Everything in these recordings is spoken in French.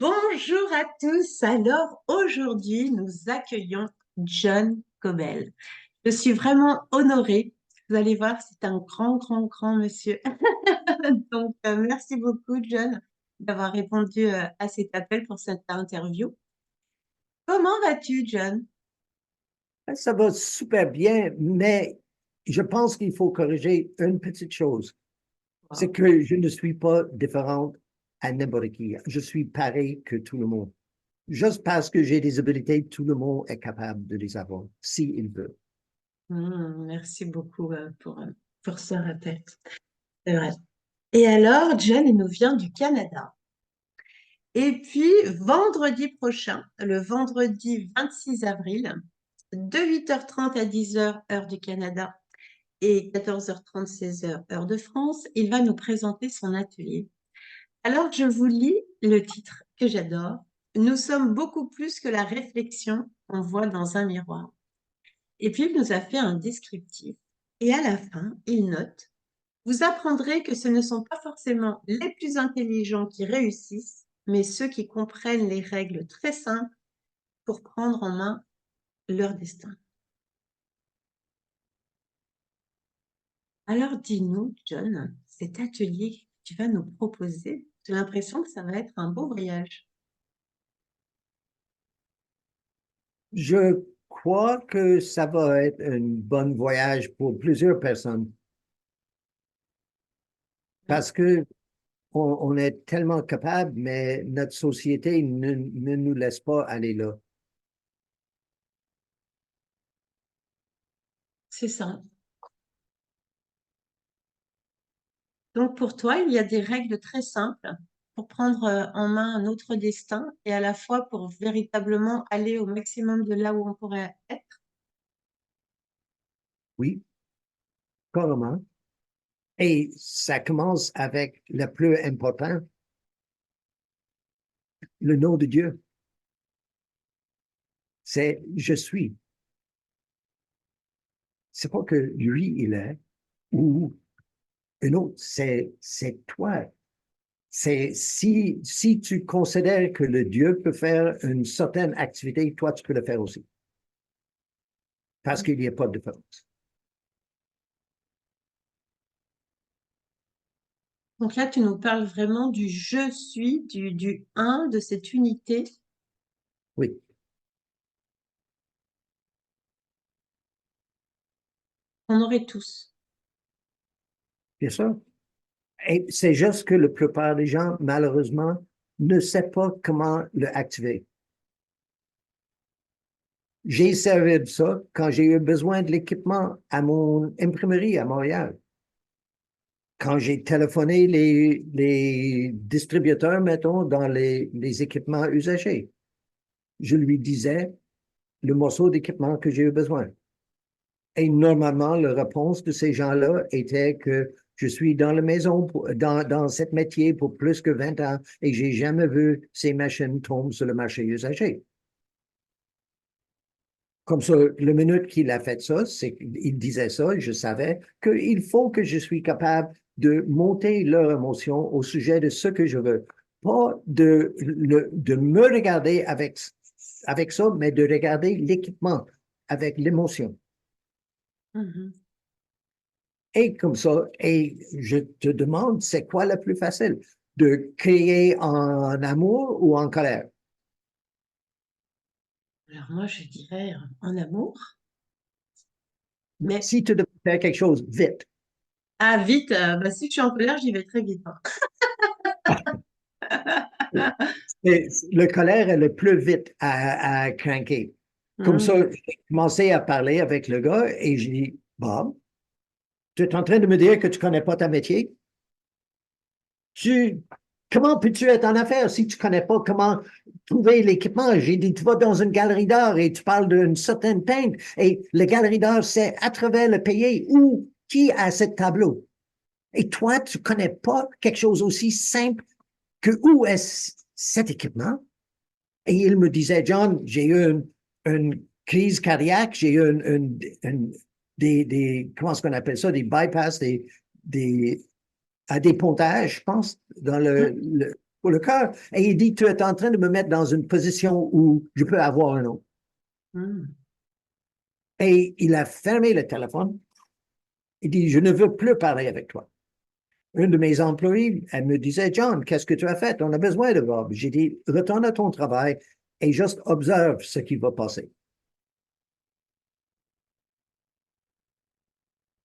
Bonjour à tous. Alors aujourd'hui, nous accueillons John Cobel. Je suis vraiment honorée. Vous allez voir, c'est un grand, grand, grand monsieur. Donc, merci beaucoup, John, d'avoir répondu à cet appel pour cette interview. Comment vas-tu, John? Ça va super bien, mais je pense qu'il faut corriger une petite chose. C'est Wow. que je ne suis pas différente à n'importe qui. Je suis pareil que tout le monde. Juste parce que j'ai des habilités, tout le monde est capable de les avoir, s'il veut. Merci beaucoup pour ce rappel. C'est vrai. Et alors, John, il nous vient du Canada. Et puis, vendredi prochain, le vendredi 26 avril, de 8h30 à 10h, heure du Canada, et 14h30, 16h, heure de France, il va nous présenter son atelier. Alors, je vous lis le titre que j'adore. Nous sommes beaucoup plus que la réflexion qu'on voit dans un miroir. Et puis, il nous a fait un descriptif. Et à la fin, il note, vous apprendrez que ce ne sont pas forcément les plus intelligents qui réussissent, mais ceux qui comprennent les règles très simples pour prendre en main leur destin. Alors dis-nous, John, cet atelier que tu vas nous proposer, j'ai l'impression que ça va être un beau voyage. Je crois que ça va être un bon voyage pour plusieurs personnes Oui, parce que on est tellement capable, mais notre société ne nous laisse pas aller là. c'est ça. Donc pour toi, il y a des règles très simples pour prendre en main notre destin et à la fois pour véritablement aller au maximum de là où on pourrait être. Oui, carrément. Et ça commence avec le plus important, le nom de Dieu. C'est je suis. C'est pas que lui, il est, ou un autre, c'est toi. C'est si tu considères que le Dieu peut faire une certaine activité, toi, tu peux le faire aussi. Parce qu'il n'y a pas de différence. Donc là, tu nous parles vraiment du je suis, du un, de cette unité Oui, qu'on aurait tous. bien sûr. Et c'est juste que la plupart des gens, malheureusement, ne savent pas comment le activer. J'ai servi de ça quand j'ai eu besoin de l'équipement à mon imprimerie à Montréal. Quand j'ai téléphoné les distributeurs, mettons, dans les équipements usagés, je lui disais le morceau d'équipement que j'ai eu besoin. Et normalement, la réponse de ces gens-là était que je suis dans la maison, dans ce métier pour plus que 20 ans et j'ai jamais vu ces machines tomber sur le marché usagé. Comme ça, le minute qu'il a fait ça, c'est qu'il disait ça, je savais qu'il faut que je suis capable de monter leur émotion au sujet de ce que je veux. Pas de me regarder avec ça, mais de regarder l'équipement avec l'émotion. Mhm. Et comme ça, et je te demande, c'est quoi le plus facile? De créer en amour ou en colère? Alors moi, je dirais en amour, mais Si tu devais faire quelque chose vite, ah vite, bah, si je suis en colère, j'y vais très vite, hein. le colère est le plus vite à craquer. Comme ça, Mhm. j'ai commencé à parler avec le gars et j'ai dit, Bob, tu es en train de me dire que tu connais pas ta métier? Tu, comment peux-tu être en affaires si tu connais pas comment trouver l'équipement? J'ai dit, tu vas dans une galerie d'art et tu parles d'une certaine teinte et la galerie d'art, c'est à travers le pays où qui a ce tableau? Et toi, tu connais pas quelque chose aussi simple que où est cet équipement? Et il me disait, John, j'ai eu une crise cardiaque, j'ai eu comment est-ce qu'on appelle ça, des bypass, des pontages, je pense, dans Mhm. pour le cœur. Et il dit, tu es en train de me mettre dans une position où je peux avoir un nom. Hmm. Et il a fermé le téléphone. Il dit, je ne veux plus parler avec toi. Un de mes employés, elle me disait, John, qu'est-ce que tu as fait? On a besoin de Bob. J'ai dit, retourne à ton travail et juste observe ce qui va passer.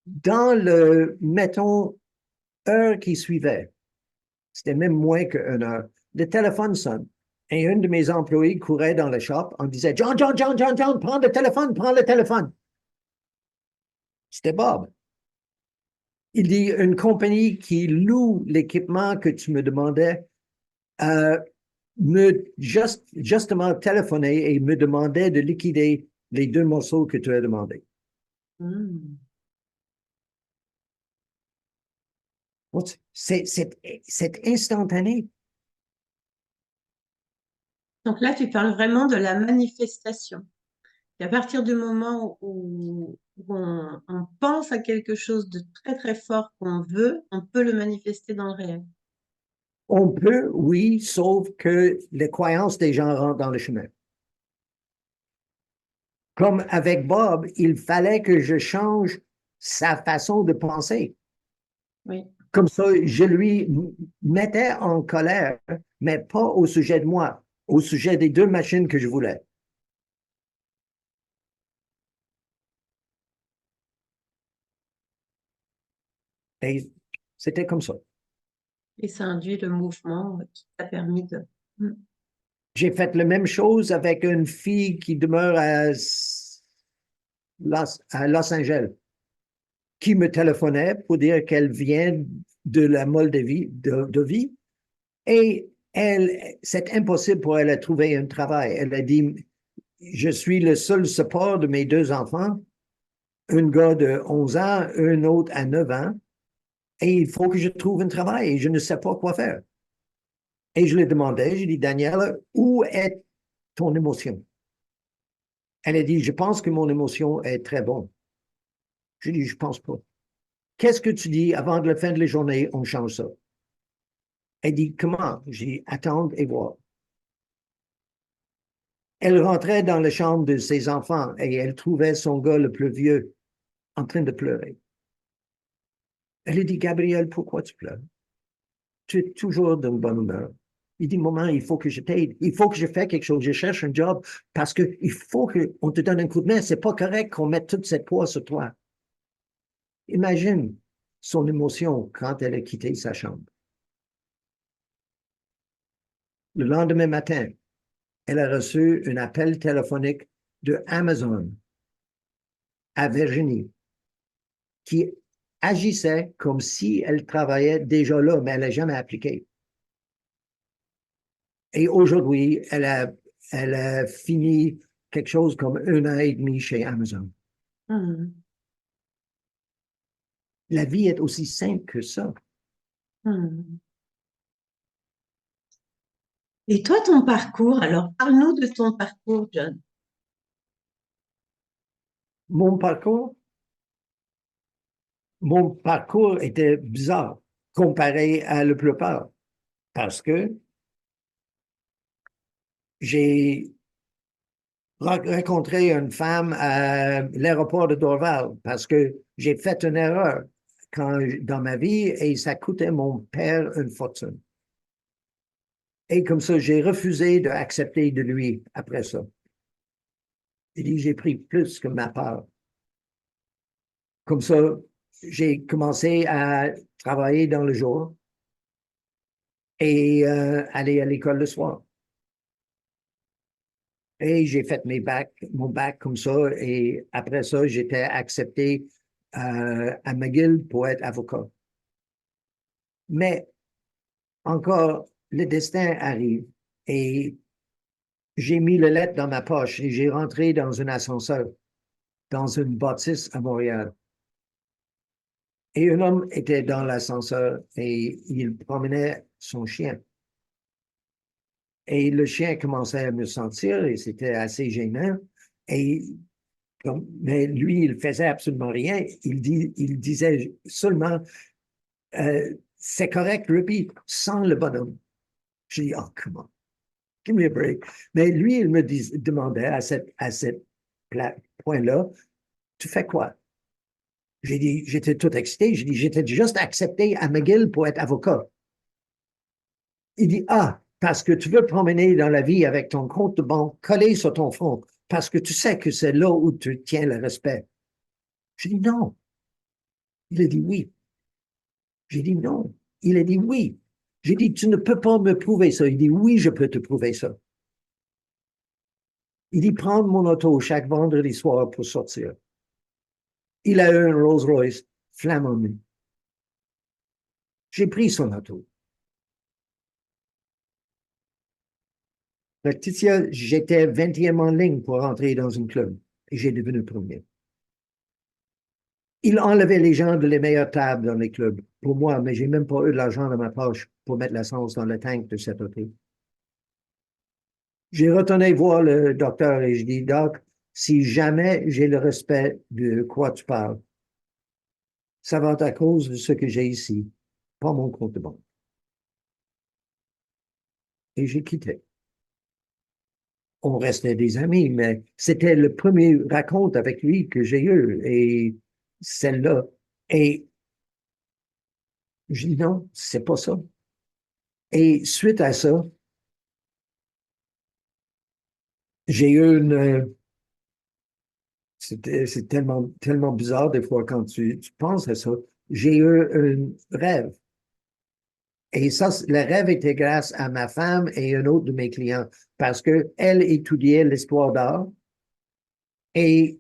Dans le, mettons, heure qui suivait, c'était même moins qu'une heure, le téléphone sonne. Et un de mes employés courait dans le shop en disait, John, John, John, John, John, prends le téléphone, prends le téléphone. C'était Bob. Il dit, une compagnie qui loue l'équipement que tu me demandais me justement téléphoné et me demandait de liquider les 2 morceaux que tu as demandé. Hmm. C'est instantané. Donc là, tu parles vraiment de la manifestation. Et à partir du moment où on pense à quelque chose de très très fort qu'on veut, on peut le manifester dans le réel. On peut, oui, sauf que les croyances des gens rentrent dans le chemin. Comme avec Bob, il fallait que je change sa façon de penser. Oui. Comme ça, je lui mettais en colère, mais pas au sujet de moi, au sujet des 2 machines que je voulais. Et c'était comme ça. Et ça induit le mouvement qui t'a permis de... Hmm. J'ai fait la même chose avec une fille qui demeure à Los Angeles, qui me téléphonait pour dire qu'elle vient de la Moldavie, de vie, et c'est impossible pour elle de trouver un travail. Elle a dit, je suis le seul support de mes 2 enfants, un gars de 11 ans, un autre à 9 ans, et il faut que je trouve un travail et je ne sais pas quoi faire. Et je lui demandais, je dit, Daniela, où est ton émotion? Elle a dit, je pense que mon émotion est très bonne. Je dit, je pense pas. Qu'est-ce que tu dis avant de la fin de la journée, on change ça? Elle dit, comment? J'ai dit, attendre et voir. Elle rentrait dans la chambre de ses enfants et elle trouvait son gars le plus vieux en train de pleurer. Elle a dit, Gabriel, pourquoi tu pleures? Tu es toujours de bonne humeur. Il dit, maman, il faut que je t'aide. Il faut que je fasse quelque chose. Je cherche un job parce qu'il faut qu'on te donne un coup de main. C'est pas correct qu'on mette toute cette poids sur toi. Imagine son émotion quand elle a quitté sa chambre. Le lendemain matin, elle a reçu un appel téléphonique de Amazon à Virginie qui agissait comme si elle travaillait déjà là, mais elle n'a jamais appliqué. Et aujourd'hui, elle a fini quelque chose comme 1 an et demi chez Amazon. Hmm. La vie est aussi simple que ça. Hmm. Et toi, ton parcours, alors parle-nous de ton parcours, John. Mon parcours, mon parcours était bizarre comparé à la plupart parce que j'ai rencontré une femme à l'aéroport de Dorval parce que j'ai fait une erreur dans ma vie et ça coûtait mon père une fortune. Et comme ça, j'ai refusé d'accepter de lui après ça. Il dit, j'ai pris plus que ma part. Comme ça, j'ai commencé à travailler dans le jour et aller à l'école le soir. Et j'ai fait mon bac comme ça. Et après ça, j'étais accepté à McGill pour être avocat. Mais encore, le destin arrive et j'ai mis le lettre dans ma poche et j'ai rentré dans un ascenseur, dans une bâtisse à Montréal. Et un homme était dans l'ascenseur et il promenait son chien. Et le chien commençait à me sentir et c'était assez gênant. Et mais lui, il faisait absolument rien. Il disait seulement, c'est correct, Ruby, sans le bonhomme. J'ai dit, oh, come on, give me a break. Mais lui, il me demandait à cette point-là, tu fais quoi? J'ai dit, j'étais tout excité. J'ai dit, j'étais juste accepté à McGill pour être avocat. Il dit, ah, parce que tu veux promener dans la vie avec ton compte de banque collé sur ton front, parce que tu sais que c'est là où tu tiens le respect. J'ai dit, non. Il a dit oui. J'ai dit non. Il a dit oui. J'ai dit, tu ne peux pas me prouver ça. Il dit, oui, je peux te prouver ça. Il dit, prendre mon auto chaque vendredi soir pour sortir. Il a eu un Rolls-Royce flamand. J'ai pris son auto. Laetitia, j'étais 20e en ligne pour rentrer dans un club et j'ai devenu premier. Il enlevait les gens de les meilleures tables dans les clubs pour moi, mais j'ai même pas eu de l'argent dans ma poche pour mettre l'essence dans le tank de cet hôtel. J'ai retourné voir le docteur et je dis, Doc, si jamais j'ai le respect de quoi tu parles, ça va être à cause de ce que j'ai ici, pas mon compte de banque. Et j'ai quitté. On restait des amis, mais c'était le premier raconte avec lui que j'ai eu et celle-là. Et je dis non, c'est pas ça. Et suite à ça, j'ai eu une. C'est tellement, tellement bizarre des fois quand tu penses à ça. J'ai eu un rêve. Et ça, le rêve était grâce à ma femme et un autre de mes clients parce qu'elle étudiait l'histoire d'art et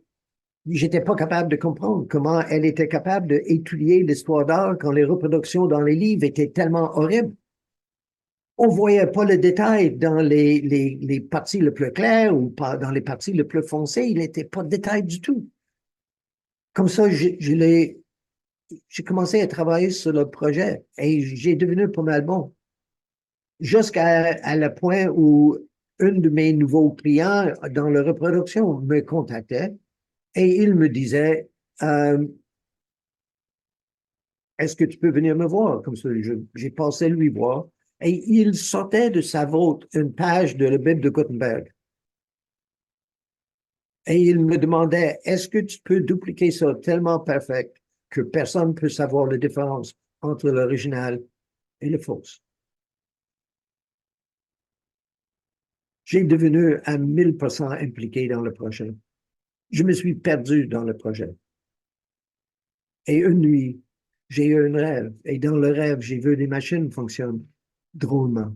j'étais pas capable de comprendre comment elle était capable d'étudier l'histoire d'art quand les reproductions dans les livres étaient tellement horribles. On voyait pas le détail dans les parties les plus claires ou pas dans les parties les plus foncées. Il n'était pas de détail du tout. Comme ça, j'ai commencé à travailler sur le projet et j'ai devenu pas mal bon. Jusqu'à le point où un de mes nouveaux clients dans la reproduction me contactait et il me disait est-ce que tu peux venir me voir? Comme ça, j'ai passé lui voir et il sortait de sa vôtre une page de la Bible de Gutenberg. Et il me demandait est-ce que tu peux dupliquer ça tellement parfait que personne ne peut savoir la différence entre l'original et le faux? J'ai devenu à 1000% impliqué dans le projet. Je me suis perdu dans le projet. Et une nuit, j'ai eu un rêve. Et dans le rêve, j'ai vu des machines fonctionnent drôlement.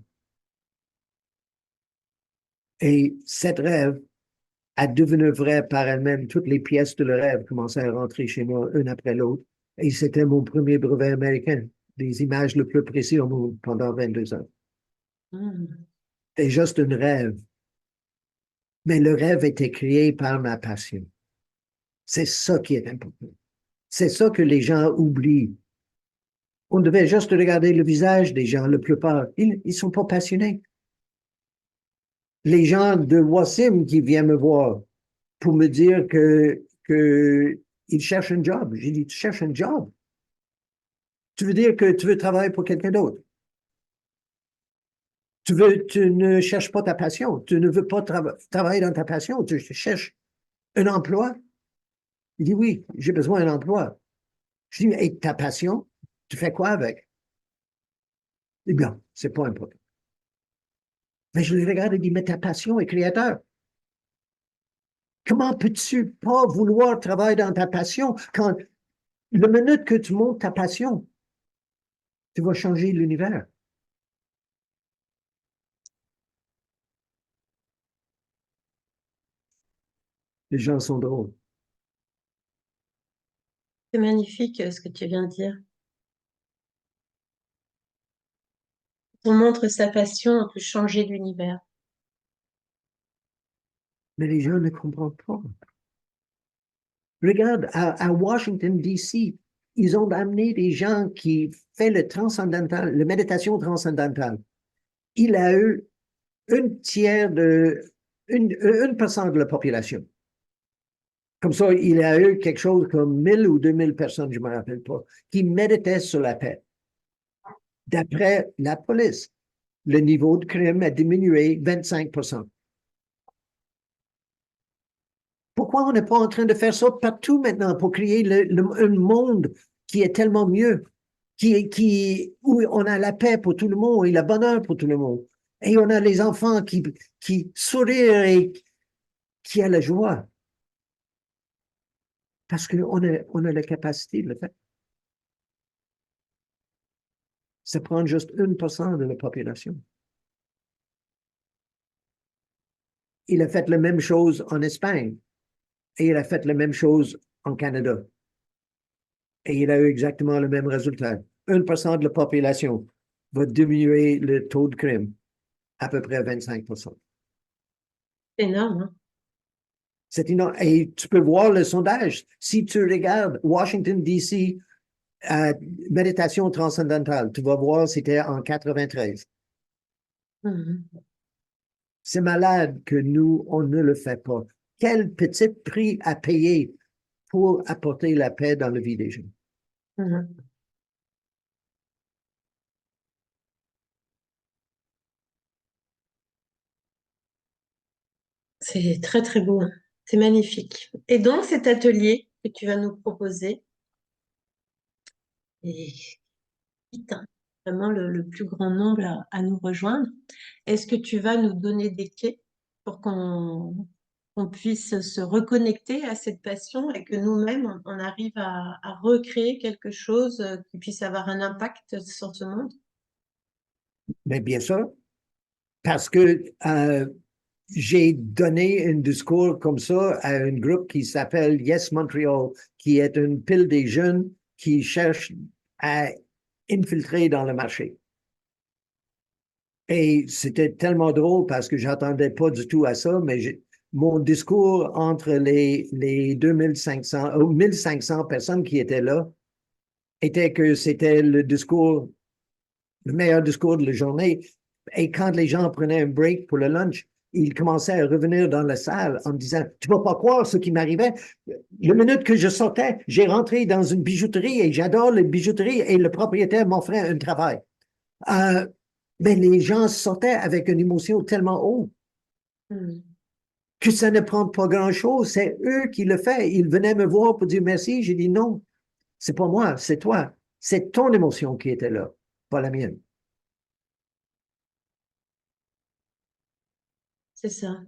Et cette rêve a devenu vrai par elle-même. Toutes les pièces de le rêve commençaient à rentrer chez moi, une après l'autre. Et c'était mon premier brevet américain, des images le plus précis au monde pendant 22 ans. C'était juste un rêve. Mais le rêve était créé par ma passion. C'est ça qui est important. C'est ça que les gens oublient. On devait juste regarder le visage des gens, la plupart. Ils ne sont pas passionnés. Les gens de Wassim qui viennent me voir pour me dire qu'ils cherchent un job. J'ai dit, tu cherches un job? Tu veux dire que tu veux travailler pour quelqu'un d'autre? Tu ne cherches pas ta passion. Tu ne veux pas travailler dans ta passion. Tu cherches un emploi. Il dit, oui, j'ai besoin d'un emploi. Je dis, et ta passion, tu fais quoi avec? Eh bien, c'est pas important. Mais je le regarde et dis, mais ta passion est créateur. Comment peux-tu pas vouloir travailler dans ta passion quand le minute que tu montes ta passion, tu vas changer l'univers? Les gens sont drôles. C'est magnifique ce que tu viens de dire. On montre sa passion, on peut changer l'univers. Mais les gens ne comprennent pas. Regarde, à Washington, D.C., ils ont amené des gens qui font le transcendantal, la méditation transcendantale. Il a eu une tiers de, 1% de la population. Comme ça, il a eu quelque chose comme 1000 ou 2000 personnes, je ne me rappelle pas, qui méditaient sur la paix, d'après la police. le niveau de crime a diminué 25%. Pourquoi on n'est pas en train de faire ça partout maintenant pour créer un monde qui est tellement mieux, où on a la paix pour tout le monde et le bonheur pour tout le monde. Et on a les enfants qui sourient et qui ont la joie. Parce on a la capacité de le faire. Ça prend juste 1% de la population. Il a fait la même chose en Espagne et il a fait la même chose en Canada. Et il a eu exactement le même résultat. 1% de la population va diminuer le taux de crime à peu près 25%. Énorme, hein? C'est énorme. Et tu peux voir le sondage. Si tu regardes Washington, D.C., méditation transcendantale, tu vas voir c'était en 93. Mhm. C'est malade que nous, on ne le fait pas. Quel petit prix à payer pour apporter la paix dans la vie des gens. Mhm. C'est très, très beau, hein. C'est magnifique. Et donc, cet atelier que tu vas nous proposer est vite, hein, vraiment le plus grand nombre à nous rejoindre. Est-ce que tu vas nous donner des clés pour qu'on puisse se reconnecter à cette passion et que nous-mêmes, on arrive à recréer quelque chose qui puisse avoir un impact sur ce monde? Mais bien sûr, parce que j'ai donné un discours comme ça à un groupe qui s'appelle Yes Montreal, qui est une pile des jeunes qui cherchent à infiltrer dans le marché. Et c'était tellement drôle parce que j'attendais pas du tout à ça, mais mon discours entre les 2500 ou 1500 personnes qui étaient là était que c'était le meilleur discours de la journée. Et quand les gens prenaient un break pour le lunch, ils commençaient à revenir dans la salle en me disant, tu vas pas croire ce qui m'arrivait. Le minute que je sortais, j'ai rentré dans une bijouterie et j'adore les bijouteries et le propriétaire m'offrait un travail. Euh, mais les gens sortaient avec une émotion tellement haute Hmm. que ça ne prend pas grand-chose. C'est eux qui le font. Ils venaient me voir pour dire merci. J'ai dit non, c'est pas moi, c'est toi. C'est ton émotion qui était là, pas la mienne. C'est ça.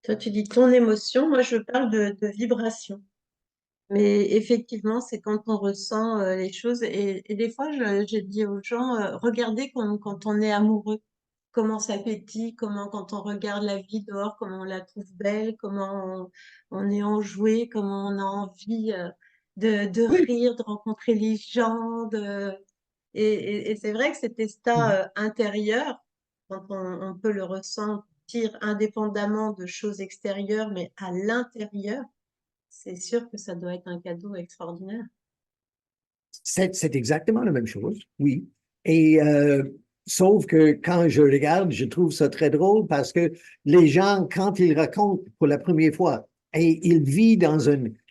Toi, tu dis ton émotion, moi, je parle de vibration. Mais effectivement, c'est quand on ressent les choses. Et des fois, j'ai dit aux gens, regardez quand on est amoureux, comment ça pétille, comment quand on regarde la vie dehors, comment on la trouve belle, comment on est enjoué, comment on a envie de Oui. rire, de rencontrer les gens. Et c'est vrai que cet état intérieur, quand on peut le ressentir indépendamment de choses extérieures, mais à l'intérieur, c'est sûr que ça doit être un cadeau extraordinaire. C'est exactement la même chose, oui. Et sauf que quand je regarde, je trouve ça très drôle parce que les gens, quand ils racontent pour la première fois, et ils vivent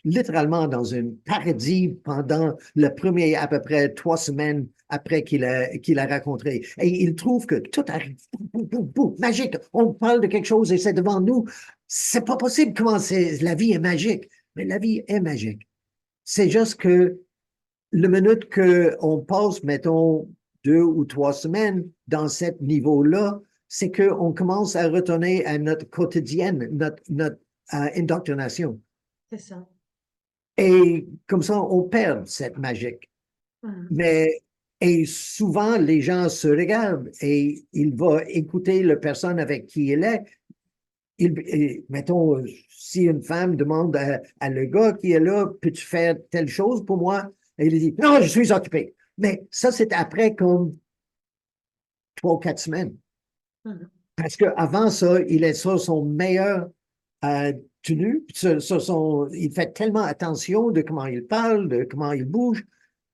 littéralement dans un paradis pendant le premier à peu près 3 semaines après qu'il a rencontré. Et ils trouvent que tout arrive, boum, boum, boum, magique. On parle de quelque chose et c'est devant nous. C'est pas possible comment la vie est magique. Mais la vie est magique. C'est juste que le minute qu'on passe, mettons, 2 ou 3 semaines dans ce niveau-là, c'est qu'on commence à retourner à notre quotidienne, notre indoctrination. C'est ça. Et comme ça, on perd cette magie. Mhm. Mais, et souvent, les gens se regardent et ils vont écouter la personne avec qui il est. Mettons, si une femme demande à le gars qui est là, peux-tu faire telle chose pour moi? Et il dit, non, je suis occupé. Mais ça, c'est après comme 3 ou 4 semaines. Mhm. Parce qu'avant ça, il est sur son meilleur tenue. Il fait tellement attention de comment il parle, de comment il bouge.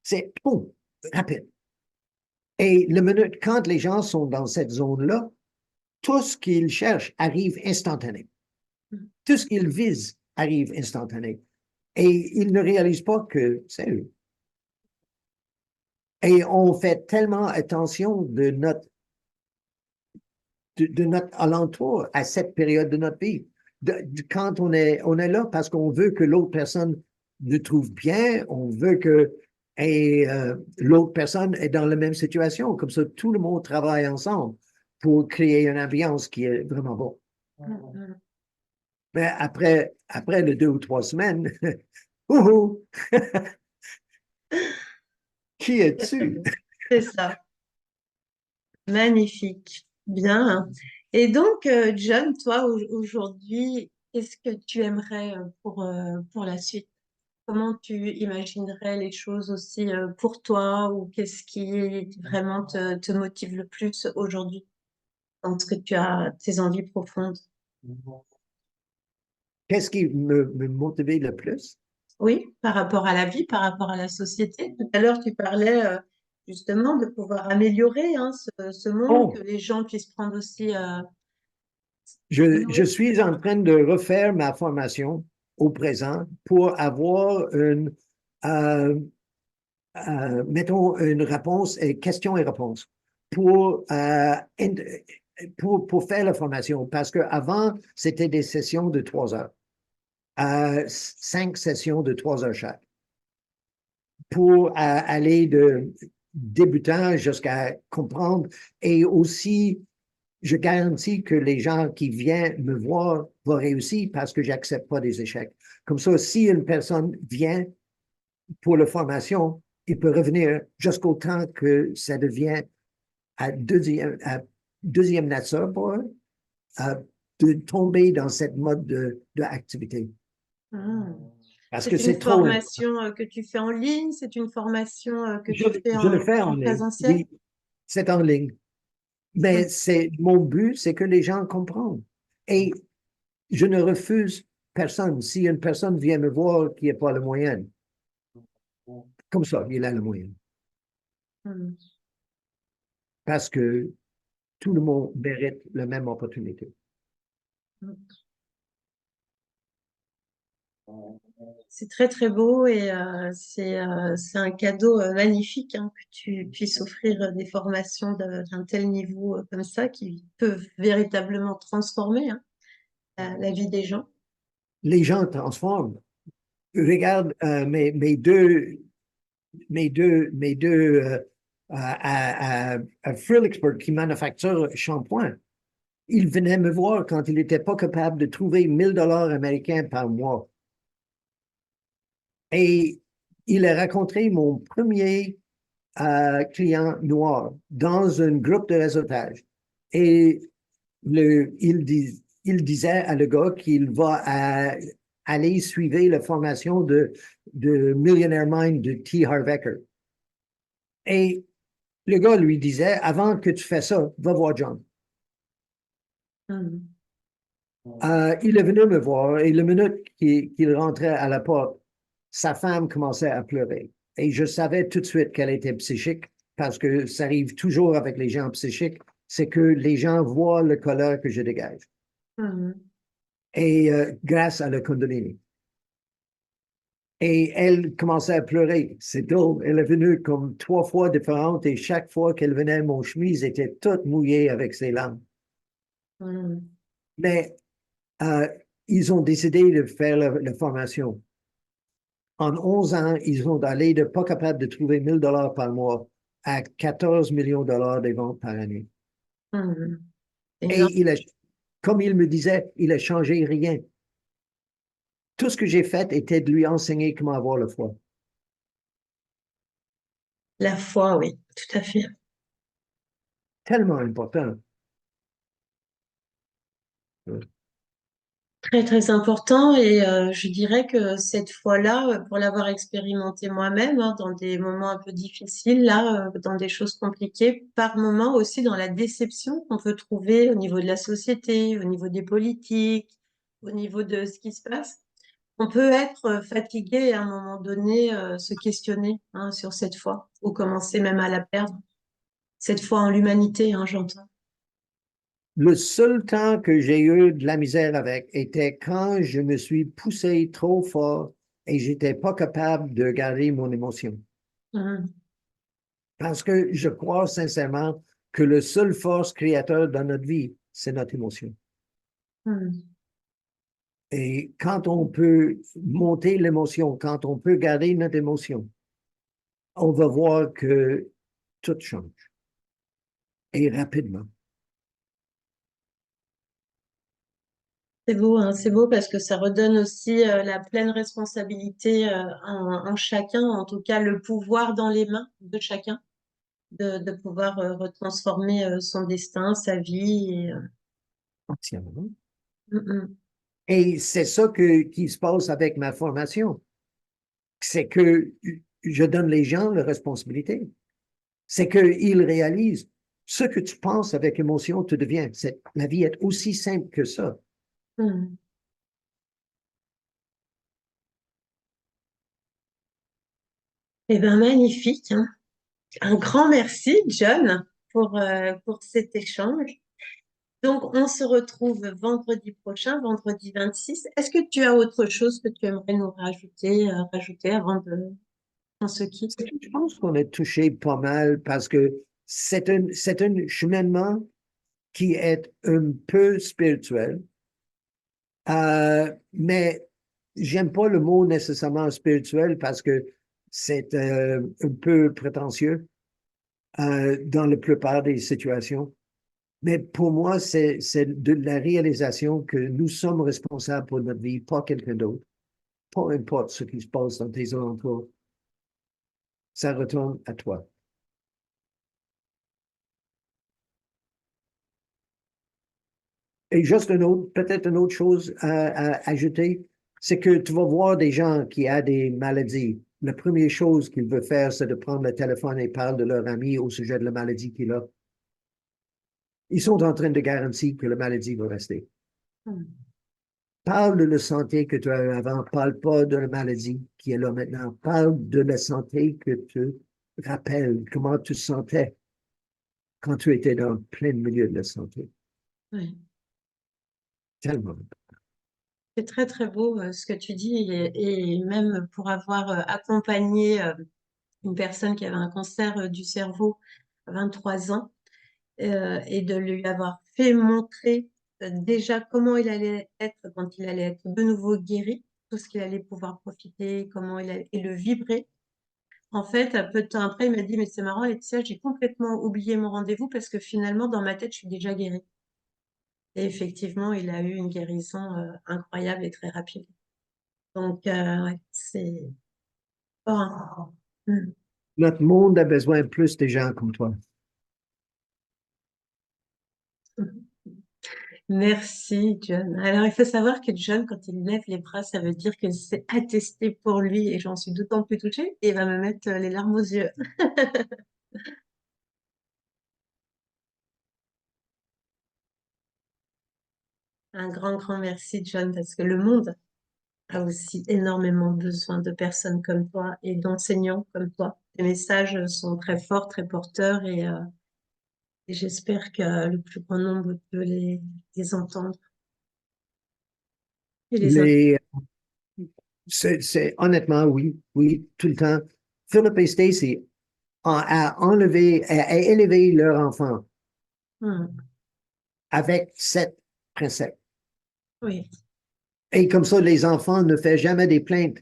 C'est rapide. Et le minute, quand les gens sont dans cette zone-là, tout ce qu'ils cherchent arrive instantané. Mhm. Tout ce qu'ils visent arrive instantané. Et ils ne réalisent pas que c'est eux. Et on fait tellement attention de notre alentour à cette période de notre vie. Quand on est là parce qu'on veut que l'autre personne nous trouve bien, on veut que l'autre personne est dans la même situation. Comme ça, tout le monde travaille ensemble pour créer une ambiance qui est vraiment bonne. Mhm. Mais après les 2 ou 3 semaines, ouhou, qui es-tu? C'est ça. Magnifique. Bien. Et donc, John, toi, aujourd'hui, qu'est-ce que tu aimerais pour la suite? Comment tu imaginerais les choses aussi pour toi ou qu'est-ce qui vraiment te motive le plus aujourd'hui dans ce que tu as, tes envies profondes? Qu'est-ce qui me motivait le plus? Oui, par rapport à la vie, par rapport à la société. Tout à l'heure, tu parlais justement de pouvoir améliorer hein, ce monde, que Oh, les gens puissent prendre aussi je nourrir. suis en train de refaire ma formation au présent pour avoir euh, mettons, une réponse, questions et réponses pour, pour faire la formation. Parce qu'avant, c'était des sessions de 3 heures, 5 sessions de 3 heures chaque, pour aller de débutant jusqu'à comprendre. Et aussi, je garantis que les gens qui viennent me voir vont réussir parce que j'accepte pas des échecs. Comme ça, si une personne vient pour la formation, il peut revenir jusqu'au temps que ça devient à deuxième nature pour eux, de tomber dans cette mode d'activité. Hmm. Parce que C'est une c'est trop important. formation que tu fais en ligne, c'est une formation que Je, tu fais je le fais en en ligne, présentiel. oui, c'est en ligne. Hmm. Mais c'est mon but, c'est que les gens comprennent. Et je ne refuse personne. Si une personne vient me voir qui n'a pas le moyen, comme ça, il a le moyen. Hmm. Parce que tout le monde mérite la même opportunité. Hmm. C'est très très beau et c'est un cadeau magnifique hein, que tu puisses offrir des formations d'un tel niveau comme ça qui peuvent véritablement transformer hein, la vie des gens. Les gens transforment. Regarde mes deux à Fredericksburg qui manufacture shampoing. Il venait me voir quand il n'était pas capable de trouver 1 000 $ américains par mois. Et il a rencontré mon premier client noir dans un groupe de réseautage. Et il disait à le gars qu'il va aller suivre la formation de Millionaire Mind de T. Harv Eker. Et le gars lui disait, avant que tu fasses ça, va voir John. Hmm. Il est venu me voir et le minute qu'il rentrait à la porte, sa femme commençait à pleurer. Et je savais tout de suite qu'elle était psychique parce que ça arrive toujours avec les gens psychiques, c'est que les gens voient le colère que je dégage. Hmm. Et grâce à la Kundalini. Et elle commençait à pleurer. C'est drôle. Elle est venue comme 3 fois différentes et chaque fois qu'elle venait, mon chemise était toute mouillée avec ses larmes. Hmm. Mais euh, ils ont décidé de faire la formation. En 11 ans, ils ont allé de pas capable de trouver 1 000 $ par mois à 14 millions de dollars de ventes par année. Hmm. Énorme. Et comme il me disait, il a changé rien. Tout ce que j'ai fait était de lui enseigner comment avoir le foi. La foi, oui, tout à fait. Tellement important. Très, très important. Et je dirais que cette fois-là, pour l'avoir expérimenté moi-même, hein, dans des moments un peu difficiles, là, dans des choses compliquées, par moments aussi dans la déception qu'on peut trouver au niveau de la société, au niveau des politiques, au niveau de ce qui se passe, on peut être fatigué et à un moment donné se questionner hein, sur cette foi ou commencer même à la perdre. Cette foi en l'humanité, hein, j'entends. Le seul temps que j'ai eu de la misère avec était quand je me suis poussé trop fort et j'étais pas capable de garder mon émotion. Mhm. Parce que je crois sincèrement que le seul force créateur dans notre vie, c'est notre émotion. Hmm. Et quand on peut monter l'émotion, quand on peut garder notre émotion, on va voir que tout change. Et rapidement. C'est beau, hein, c'est beau parce que ça redonne aussi la pleine responsabilité en chacun, en tout cas le pouvoir dans les mains de chacun, de pouvoir retransformer son destin, sa vie. Entièrement. Mm, mm. Et c'est ça qui se passe avec ma formation. C'est que je donne les gens la responsabilité. C'est qu'ils réalisent ce que tu penses avec émotion, tu deviens. La vie est aussi simple que ça. Mm. Eh bien, magnifique, hein. Un grand merci, John, pour cet échange. Donc, on se retrouve vendredi prochain, vendredi 26. Est-ce que tu as autre chose que tu aimerais nous rajouter avant de qu'on se quitte? Je pense qu'on a touché pas mal parce que c'est un cheminement qui est un peu spirituel, mais j'aime pas le mot nécessairement spirituel parce que c'est un peu prétentieux dans la plupart des situations. Mais pour moi, c'est de la réalisation que nous sommes responsables pour notre vie, pas quelqu'un d'autre. Peu importe ce qui se passe dans tes alentours, ça retourne à toi. Et juste peut-être une autre chose à ajouter, c'est que tu vas voir des gens qui ont des maladies. La première chose qu'ils veulent faire, c'est de prendre le téléphone et parler de leur ami au sujet de la maladie qu'il a. Ils sont en train de garantir que la maladie va rester. Hmm. Parle de la santé que tu as eu avant, parle pas de la maladie qui est là maintenant. Parle de la santé que tu rappelles, comment tu te sentais quand tu étais dans le plein milieu de la santé. Ouais. Tellement. C'est très, très beau ce que tu dis et même pour avoir accompagné une personne qui avait un cancer du cerveau à 23 ans et de lui avoir fait montrer déjà comment il allait être quand il allait être de nouveau guéri, tout ce qu'il allait pouvoir profiter, comment il allait, et le vibrer. En fait, un peu de temps après, il m'a dit, mais c'est marrant, Laetitia, j'ai complètement oublié mon rendez-vous parce que finalement, dans ma tête, je suis déjà guérie. Et effectivement, il a eu une guérison incroyable et très rapide. Donc, ouais, c'est fort important. Mm. Notre monde a besoin de plus de gens comme toi. Merci, John. Alors, il faut savoir que John, quand il lève les bras, ça veut dire que c'est attesté pour lui et j'en suis d'autant plus touchée et il va me mettre les larmes aux yeux. Un grand, grand merci, John, parce que le monde a aussi énormément besoin de personnes comme toi et d'enseignants comme toi. Tes messages sont très forts, très porteurs et j'espère que le plus grand nombre peut les entendre et les intégrer. Les, honnêtement, oui, oui, tout le temps. Philip et Stacy a élevé leur enfant Hmm. avec cette principe. Oui, Et comme ça, les enfants ne font jamais des plaintes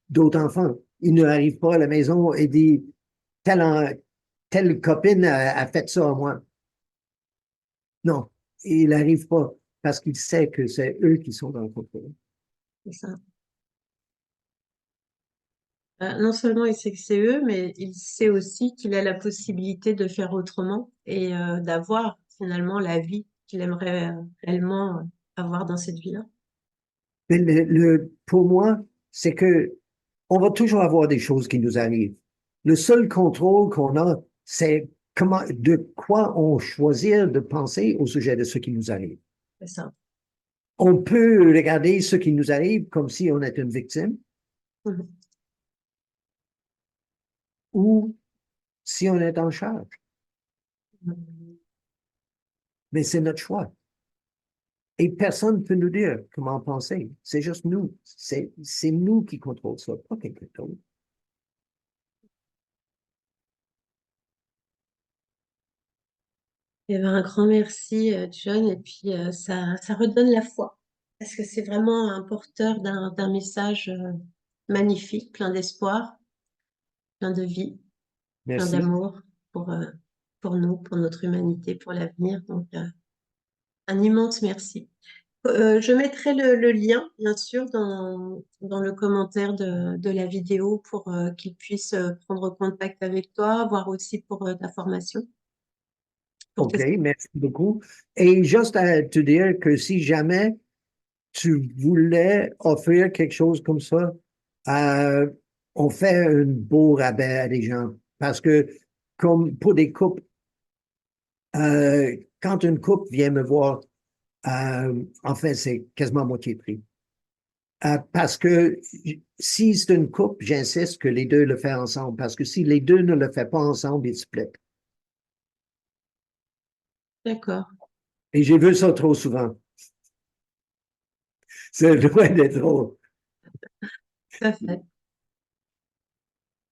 d'autres enfants. Ils n'arrivent pas à la maison et disent, telle copine a fait ça à moi. Non, il n'arrive pas parce qu'il sait que c'est eux qui sont dans le contrôle. c'est ça. Non seulement il sait que c'est eux, mais il sait aussi qu'il a la possibilité de faire autrement et d'avoir finalement la vie qu'il aimerait réellement avoir dans cette vie-là. Mais pour moi, c'est que on va toujours avoir des choses qui nous arrivent. Le seul contrôle qu'on a, c'est de quoi on choisit de penser au sujet de ce qui nous arrive. C'est ça. On peut regarder ce qui nous arrive comme si on était une victime Mhm. ou si on est en charge. Mhm. Mais c'est notre choix. Et personne ne peut nous dire comment penser. C'est juste nous. C'est nous qui contrôlons ça, pas quelqu'un d'autre. Eh ben, un grand merci, John. Et puis, ça redonne la foi. Parce que c'est vraiment un porteur d'un message magnifique, plein d'espoir, plein de vie, plein Merci. d'amour pour, euh, pour nous, pour notre humanité, pour l'avenir. Donc, un immense merci. Je mettrai le lien, bien sûr, dans le commentaire de la vidéo pour qu'ils puissent prendre contact avec toi, voir aussi pour ta formation. Pour OK, tes... merci beaucoup. Et juste à te dire que si jamais tu voulais offrir quelque chose comme ça, euh, on fait un beau rabais à des gens. Parce que, comme pour des couples, quand une couple vient me voir, en fait, c'est quasiment moitié prix. Parce que si c'est une couple, j'insiste que les deux le font ensemble. Parce que si les deux ne le font pas ensemble, ils se plaît. D'accord, Et j'ai vu ça trop souvent. C'est loin d'être drôle. tout à fait.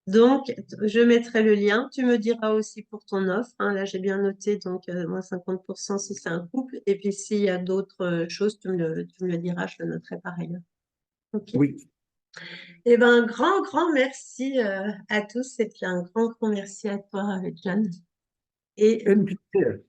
Donc, je mettrai le lien. Tu me diras aussi pour ton offre, hein. Là, j'ai bien noté, donc moins 50% si c'est un couple. Et puis, s'il y a d'autres choses, tu me le diras, je le noterai par ailleurs. OK. Oui, Eh ben, un grand, grand merci à tous. Et puis, un grand, grand merci à toi, John. Et une petite.